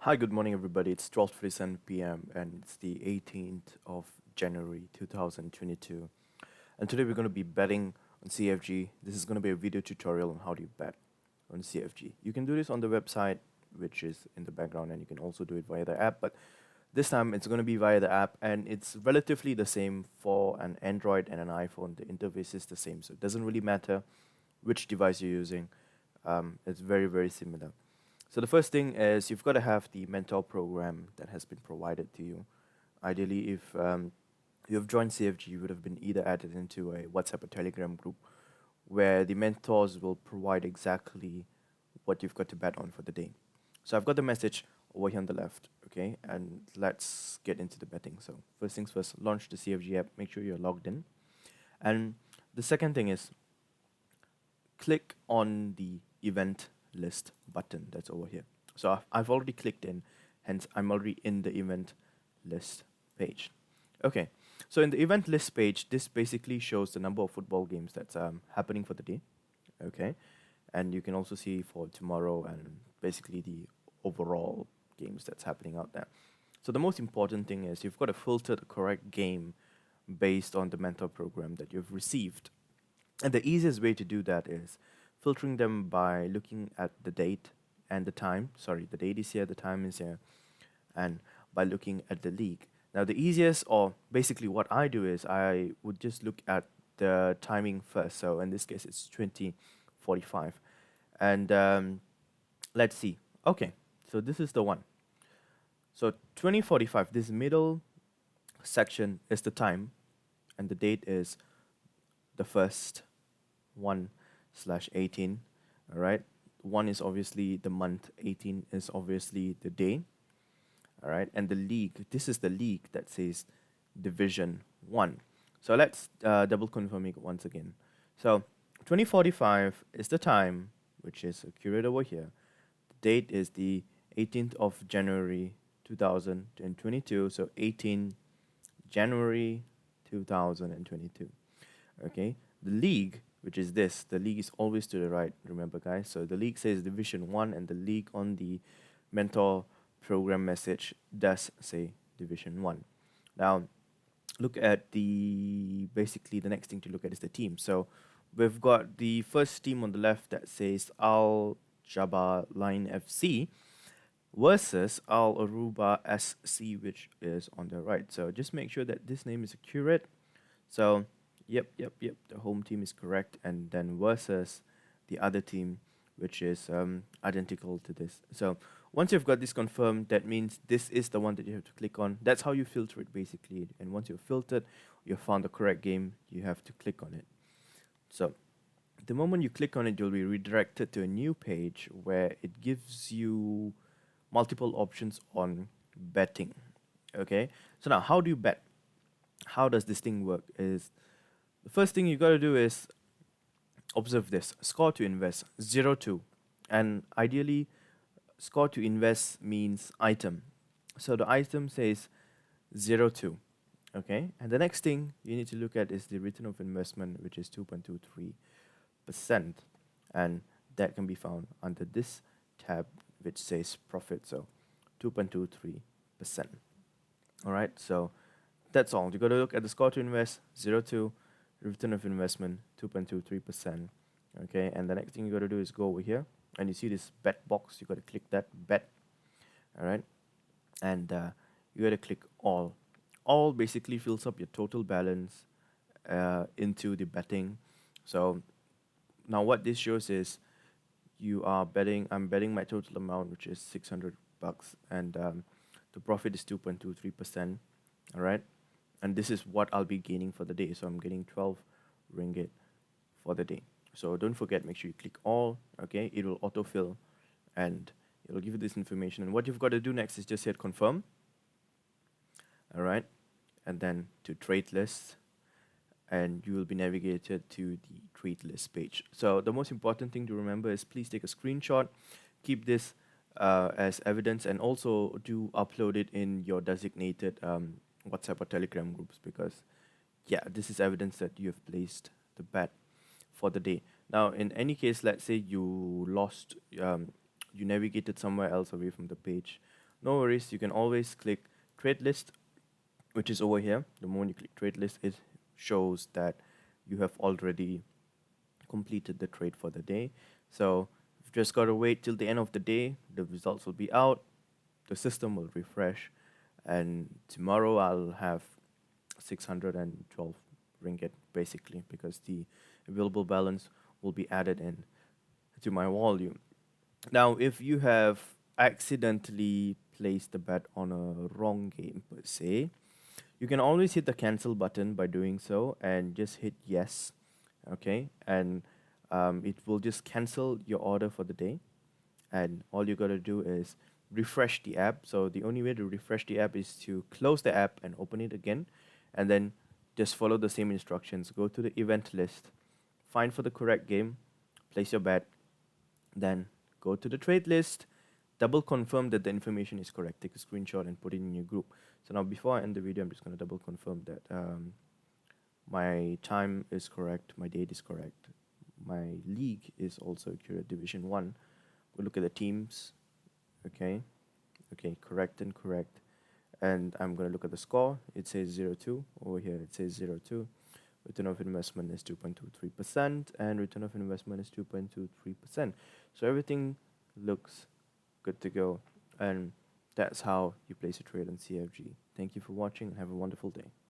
Hi, good morning, everybody. It's 12:47 p.m. and it's the 18th of January 2022. And today we're going to be betting on CFG. This is going to be a video tutorial on how do you bet on CFG. You can do this on the website, which is in the background, and you can also do it via the app. But this time it's going to be via the app, and it's relatively the same for an Android and an iPhone. The interface is the same, so it doesn't really matter which device you're using. It's very, very similar. So the first thing is you've got to have the mentor program that has been provided to you. Ideally, if you have joined CFG, you would have been either added into a WhatsApp or Telegram group where the mentors will provide exactly what you've got to bet on for the day. So I've got the message over here on the left, okay, and let's get into the betting. So first things first, launch the CFG app, make sure you're logged in. And the second thing is click on the event list button that's over here. So I've already clicked in, hence I'm already in the event list page. Okay, so in the event list page, this basically shows the number of football games that's happening for the day. Okay, and you can also see for tomorrow and basically the overall games that's happening out there. So the most important thing is you've got to filter the correct game based on the mentor program that you've received. And the easiest way to do that is filtering them by looking at the date and the time. Sorry, the date is here, the time is here, and by looking at the league. Now, the easiest, or basically what I do is I would just look at the timing first. So in this case, it's 20:45, and let's see. Okay, so this is the one. So 20:45. This middle section is the time, and the date is the first 1/18. All right. 1 is obviously the month, 18 is obviously the day. All right. And the league, this is the league that says Division 1. So let's double confirm it once again. So 20:45 is the time, which is accurate over here. The date is the 18th of January 2022. So 18 January 2022. Okay. The league, which is this, the league is always to the right, remember, guys. So the league says Division 1, and the league on the mentor program message does say Division 1. Now, look at basically the next thing to look at is the team. So we've got the first team on the left that says Al Jabbar Line FC versus Al Aruba SC, which is on the right. So just make sure that this name is accurate. So yep. The home team is correct, and then versus the other team, which is identical to this. So once you've got this confirmed, that means this is the one that you have to click on. That's how you filter it basically. And once you've filtered, you've found the correct game, you have to click on it. So the moment you click on it, you'll be redirected to a new page where it gives you multiple options on betting. Okay, so now how do you bet? How does this thing work? Is the first thing you got to do is observe this score to invest 0-2, and ideally score to invest means item. So the item says 0-2. Okay, and the next thing you need to look at is the return of investment, which is 2.23%, and that can be found under this tab which says profit. So 2.23%. All right, so that's all. You got to look at the score to invest 0-2, return of investment 2.23%. Okay, and the next thing you got to do is go over here and you see this bet box. You got to click that bet. All right, and you got to click all. All basically fills up your total balance into the betting. So now what this shows is you are betting. I'm betting my total amount, which is $600, and the profit is 2.23%. All right, and this is what I'll be gaining for the day. So I'm getting 12 ringgit for the day. So don't forget, make sure you click all. Okay, it will autofill and it will give you this information. And what you've got to do next is just hit confirm. All right, and then to trade list, and you will be navigated to the trade list page. So the most important thing to remember is please take a screenshot, keep this as evidence, and also do upload it in your designated WhatsApp or Telegram groups, because yeah, this is evidence that you have placed the bet for the day. Now, in any case, let's say you lost, you navigated somewhere else away from the page, no worries, you can always click trade list, which is over here. The moment you click trade list, it shows that you have already completed the trade for the day. So you've just got to wait till the end of the day. The results will be out. The system will refresh, and tomorrow I'll have 612 ringgit basically, because the available balance will be added in to my volume. Now, if you have accidentally placed a bet on a wrong game per se, you can always hit the cancel button by doing so and just hit yes. Okay, and it will just cancel your order for the day, and all you got to do is refresh the app. So the only way to refresh the app is to close the app and open it again, and then just follow the same instructions. Go to the event list, find for the correct game, place your bet, then go to the trade list, double confirm that the information is correct. Take a screenshot and put it in your group. So now before I end the video, I'm just going to double confirm that my time is correct, my date is correct, my league is also accurate, Division 1. We'll look at the teams. Okay, correct and correct. And I'm going to look at the score. It says 0-2. Over here it says 0-2. Return of investment is 2.23%, and return of investment is 2.23%. So everything looks good to go, and that's how you place a trade on CFG. Thank you for watching, and have a wonderful day.